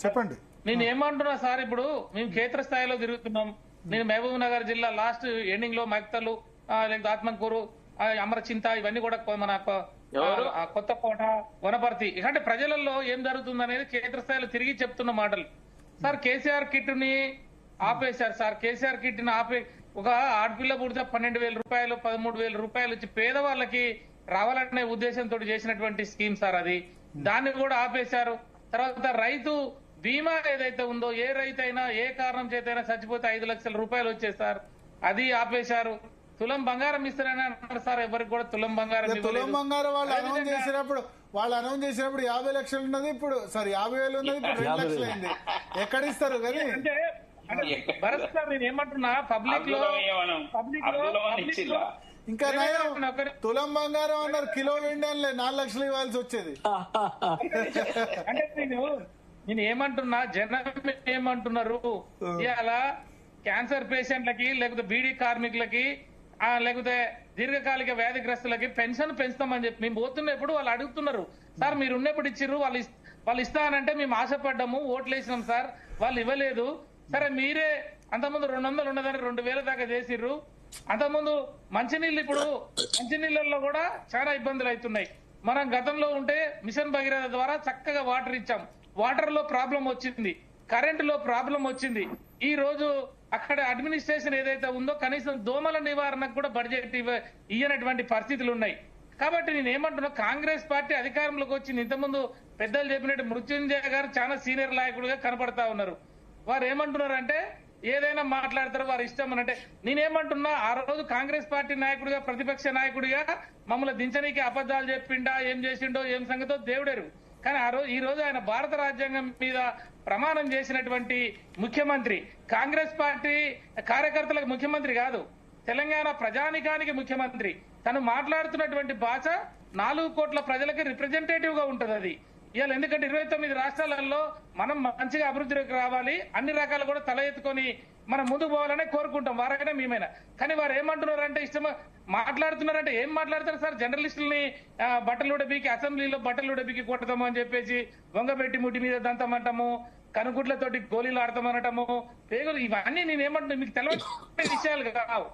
చెప్పండి. నేను ఏమంటున్నా సార్, ఇప్పుడు మేము క్షేత్ర స్థాయిలో తిరుగుతున్నాం. నేను మహబూబ్ నగర్ జిల్లా లాస్ట్ ఎండింగ్ లో మక్తలు, లేకపోతే ఆత్మకూరు, అమరచింత, ఇవన్నీ కూడా మన కొత్తకోట, వనపర్తి, ఇలాంటి ప్రజలలో ఏం జరుగుతుంది అనేది క్షేత్రస్థాయిలో తిరిగి చెప్తున్న మాటలు సార్. కేసీఆర్ కిట్ ని ఆపేశారు సార్. కేసీఆర్ కిట్ ని ఆపే, ఒక ఆడపిల్ల పుడితే 12,000 రూపాయలు 13,000 రూపాయలు ఇచ్చి పేదవాళ్ళకి రావాలనే ఉద్దేశంతో చేసినటువంటి స్కీమ్ సార్ అది. దాన్ని కూడా ఆపేశారు. తర్వాత రైతు బీమా ఏదైతే ఉందో, ఏ రైతు అయినా ఏ కారణం చేతైనా చచ్చిపోతే 5 లక్షల రూపాయలు వచ్చాయి సార్, అది ఆపేశారు. తులం బంగారం ఇస్తారని అన్నారు సార్, ఎవరికి కూడా తులం బంగారం తులం బంగారం వాళ్ళు అనౌన్స్ చేసినప్పుడు 50 లక్షలు ఉన్నది, ఇప్పుడు సార్ 50,000 ఉన్నది, ఇప్పుడు 2 లక్షలు అయింది. ఎక్కడ ఇస్తారు కానీ భరత్ సార్, నేను ఏమంటున్నా, పబ్లిక్ లో ఇంకా తులం బంగారం అన్నారు, కిలో వెండి అని 4 లక్షలు ఇవ్వాల్సి వచ్చేది. అంటే నేను ఏమంటున్నా, జనం ఏమంటున్నారు, ఇవాళ క్యాన్సర్ పేషెంట్లకి, లేకపోతే బీడీ కార్మికులకి, లేకపోతే దీర్ఘకాలిక వ్యాధిగ్రస్తులకి పెన్షన్ పెంచుతామని చెప్పి మేము పోతున్నప్పుడు వాళ్ళు అడుగుతున్నారు సార్, మీరు ఉన్నప్పుడు ఇచ్చిర్రు, వాళ్ళు ఇస్తానంటే మేము ఆశపడ్డాము, ఓట్లు వేసినాం సార్, వాళ్ళు ఇవ్వలేదు. సరే మీరే అంతకుముందు 200 ఉన్నదని 2,000 దాకా చేసిర్రు. అంతకుముందు మంచినీళ్ళు, ఇప్పుడు మంచినీళ్ళల్లో కూడా చాలా ఇబ్బందులు అవుతున్నాయి. మనం గతంలో ఉంటే మిషన్ భగీరథ ద్వారా చక్కగా వాటర్ ఇచ్చాం, వాటర్ లో ప్రాబ్లం వచ్చింది, కరెంటులో ప్రాబ్లం వచ్చింది. ఈ రోజు అక్కడ అడ్మినిస్ట్రేషన్ ఏదైతే ఉందో కనీసం దోమల నివారణకు కూడా బడ్జెట్ ఇయ్యనటువంటి పరిస్థితులు ఉన్నాయి. కాబట్టి నేను ఏమంటున్నా, కాంగ్రెస్ పార్టీ అధికారంలోకి వచ్చింది. ఇంతకుముందు పెద్దలు చెప్పినట్టు మృత్యుంజయ గారు చాలా సీనియర్ నాయకుడిగా కనపడతా ఉన్నారు. వారు ఏమంటున్నారంటే ఏదైనా మాట్లాడతారు, వారు ఇష్టం అని. అంటే నేనేమంటున్నా, ఆ రోజు కాంగ్రెస్ పార్టీ నాయకుడిగా, ప్రతిపక్ష నాయకుడిగా మమ్మల్ని దించనీకి అబద్దాలు చెప్పిండా, ఏం చేసిండో, ఏం సంగతో దేవుడేరు. కానీ ఈ రోజు ఆయన భారత రాజ్యాంగం మీద ప్రమాణం చేసినటువంటి ముఖ్యమంత్రి, కాంగ్రెస్ పార్టీ కార్యకర్తలకు ముఖ్యమంత్రి కాదు, తెలంగాణ ప్రజానికానికి ముఖ్యమంత్రి. తను మాట్లాడుతున్నటువంటి భాష 4 కోట్ల ప్రజలకి రిప్రజెంటేటివ్ గా ఉంటది అది. ఇవాళ ఎందుకంటే 29 రాష్ట్రాలలో మనం మంచిగా అభివృద్ధిలోకి రావాలి, అన్ని రకాలు కూడా తల ఎత్తుకొని మనం ముందుకు పోవాలనే కోరుకుంటాం, వారకనే మేమైనా. కానీ వారు ఏమంటున్నారంటే, ఇష్టం మాట్లాడుతున్నారంటే ఏం మాట్లాడతారు సార్, జర్నలిస్టులని బట్టలు ఉడబీకి, అసెంబ్లీలో బట్టలు ఉడబీకి కొట్టదాము అని చెప్పేసి, వంగబెట్టి ముట్టి మీద దంతమంటాము, కనుగుడ్లతోటి గోళీలు ఆడతామనటము, పేగులు, ఇవన్నీ నేనేమంటున్నా మీకు తెలియని విషయాలు కావు.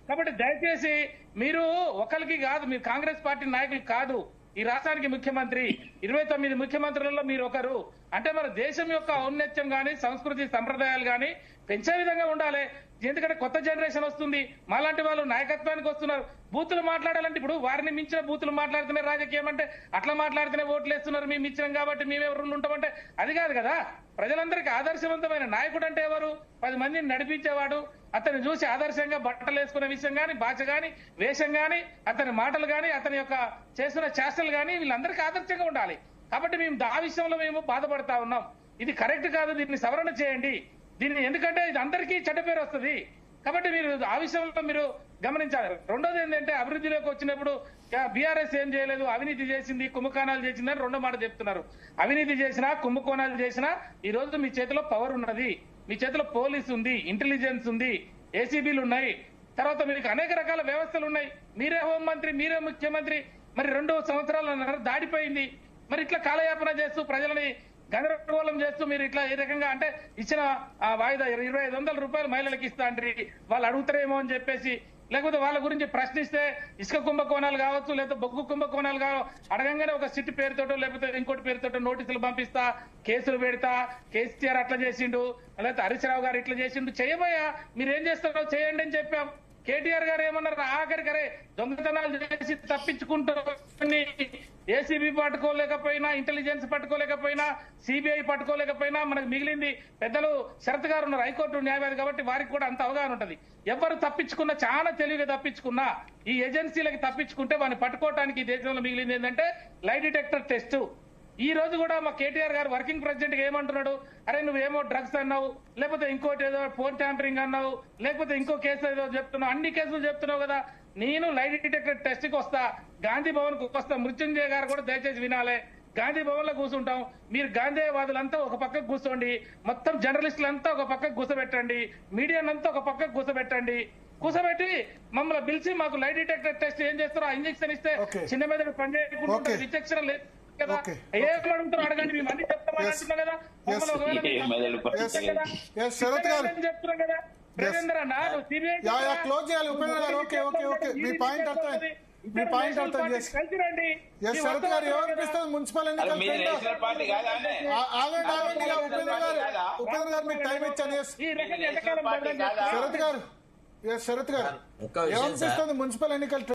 కాబట్టి దయచేసి మీరు ఒకరికి కాదు, మీరు కాంగ్రెస్ పార్టీ నాయకులు కాదు, ఈ రాష్ట్రానికి ముఖ్యమంత్రి. 29 ముఖ్యమంత్రులలో మీరు ఒకరు. అంటే మన దేశం యొక్క ఔన్నత్యం గాని, సంస్కృతి సంప్రదాయాలు గాని పెంచే విధంగా ఉండాలి. ఎందుకంటే కొత్త జనరేషన్ వస్తుంది, మాలాంటి వాళ్ళు నాయకత్వానికి వస్తున్నారు. బూతులు మాట్లాడాలంటే ఇప్పుడు వారిని మించిన బూతులు మాట్లాడుతున్నారు. రాజకీయం అంటే అట్లా మాట్లాడితేనే ఓట్లు వేస్తున్నారు, మేము ఇచ్చినాం కాబట్టి మేమెవరు ఉంటామంటే అది కాదు కదా. ప్రజలందరికీ ఆదర్శవంతమైన నాయకుడు అంటే ఎవరు? 10 మందిని నడిపించేవాడు. అతన్ని చూసి ఆదర్శంగా బట్టలు వేసుకునే విషయం గాని, భాష గాని, వేషం గాని, అతని మాటలు గాని, అతని యొక్క చేస్తున్న చేష్టలు గాని వీళ్ళందరికీ ఆదర్శంగా ఉండాలి. కాబట్టి మేము ఆ విషయంలో మేము బాధపడతా ఉన్నాం. ఇది కరెక్ట్ కాదు, దీన్ని సవరణ చేయండి. దీన్ని ఎందుకంటే ఇది అందరికీ చెడ్డ పేరు వస్తుంది. కాబట్టి మీరు ఆ విషయంలో మీరు గమనించాలి. రెండోది ఏంటంటే, అభివృద్ధిలోకి వచ్చినప్పుడు బీఆర్ఎస్ ఏం చేయలేదు, అవినీతి చేసింది, కుంభకోణాలు చేసిందని రెండో మాట చెప్తున్నారు. అవినీతి చేసినా, కుంభకోణాలు చేసినా ఈ రోజు మీ చేతిలో పవర్ ఉన్నది, మీ చేతిలో పోలీసు ఉంది, ఇంటెలిజెన్స్ ఉంది, ఏసీబీలు ఉన్నాయి, తర్వాత మీకు అనేక రకాల వ్యవస్థలు ఉన్నాయి. మీరే హోంమంత్రి, మీరే ముఖ్యమంత్రి. మరి 2 సంవత్సరాలు దాడిపోయింది. మరి ఇట్లా కాలయాపన చేస్తూ ప్రజలని గందరగోళం చేస్తూ మీరు ఇట్లా ఏ రకంగా అంటే ఇచ్చిన వాయిదా 2,500 రూపాయలు మహిళలకు ఇస్తా అంటే వాళ్ళు అడుగుతారేమో అని చెప్పేసి, లేకపోతే వాళ్ళ గురించి ప్రశ్నిస్తే ఇసుక కుంభకోణాలు కావచ్చు, లేకపోతే బొగ్గు కుంభకోణాలు కావచ్చు, అడగంగానే ఒక సిట్ పేరుతోటో లేకపోతే ఇంకోటి పేరుతోటో నోటీసులు పంపిస్తా, కేసులు పెడతా, కేసీఆర్ అట్లా చేసిండు, లేకపోతే హరీష్ రావు గారు ఇట్లా చేసిండు, చేయబోయా మీరేం చేస్తారో చేయండి అని చెప్పాం. కేటీఆర్ గారు ఏమన్నారు, ఆఖరికరే దొంగతనాలు చేసి తప్పించుకుంటూ ఏసీబీ పట్టుకోలేకపోయినా, ఇంటెలిజెన్స్ పట్టుకోలేకపోయినా, సిబిఐ పట్టుకోలేకపోయినా మనకు మిగిలింది పెద్దలు శరత్ గారు ఉన్నారు, హైకోర్టు న్యాయవాది కాబట్టి వారికి కూడా అంత అవగాహన ఉంటది. ఎవరు తప్పించుకున్నా, చాలా తెలివిగా తప్పించుకున్నా, ఈ ఏజెన్సీలకి తప్పించుకుంటే వాడిని పట్టుకోవడానికి ఈ దేశంలో మిగిలింది ఏంటంటే లై డిటెక్టర్ టెస్ట్. ఈ రోజు కూడా మా కేటీఆర్ గారు వర్కింగ్ ప్రెసిడెంట్ ఏమంటున్నాడు, అరే నువ్వేమో డ్రగ్స్ అన్నావు, లేకపోతే ఇంకోటి ఏదో ఫోన్ ట్యాంపరింగ్ అన్నావు, లేకపోతే ఇంకో కేసు ఏదో చెప్తున్నావు, అన్ని కేసులు చెప్తున్నావు కదా. నేను లై డిటెక్టర్ టెస్ట్ కి వస్తా, గాంధీ భవన్ కు వస్తా. మృత్యుంజయ గారు కూడా దయచేసి వినాలే, గాంధీ భవన్ లో కూర్చుంటాం, మీరు గాంధీవాదులంతా ఒక పక్కకు కూర్చోండి, మొత్తం జర్నలిస్టులంతా ఒక పక్కకు కూర్చోబెట్టండి, మీడియానంతా ఒక పక్కకు కూర్చోబెట్టండి, కూర్చోబెట్టి మమ్మల్ని పిలిచి మాకు లై డిటెక్టర్ టెస్ట్ ఏం చేస్తారో ఆ ఇంజక్షన్ ఇస్తే చిన్న మీద పనిచేయకుండా విచక్షణ లేదు. కదా Okay. ఏం అడుగుతారు అడగండి, మేము అన్ని చెప్తామని అంటున్నాం కదా. మమ్మల్ని ఒకవేళ ఏ మెదడు పని చెప్తాం కదా. ఎస్ శరత్ గారు నేను చెప్తున్నాం కదా ప్రేమేందర్ అన్న, నువ్వు CBI యా యా క్లోజ్ చేయాలి ఉపేంద్ర గారు. ఓకే ఓకే ఓకే మీ పాయింట్ అర్థమైంది, మీ పాయింట్ అర్థం చేసి కలిసి రండి. ఎస్ శరత్ గారు ఏమనిపిస్తుంది మున్సిపల్ ఎన్నికలు మీరు ఫ్రెండ్? నేషనల్ పార్టీ కాదా అనే? ఆగండి ఆగండి ఇక ఉపేంద్ర గారు మీకు టైం ఇచ్చాను. ఎస్ ఈ రకంగా ఎంతకాలం పార్టీ కాదా? శరత్ గారు, ఎస్ శరత్ గారు ఒక్క విషయం సార్. ఏమనిపిస్తుంది మున్సిపల్ ఎన్నికలు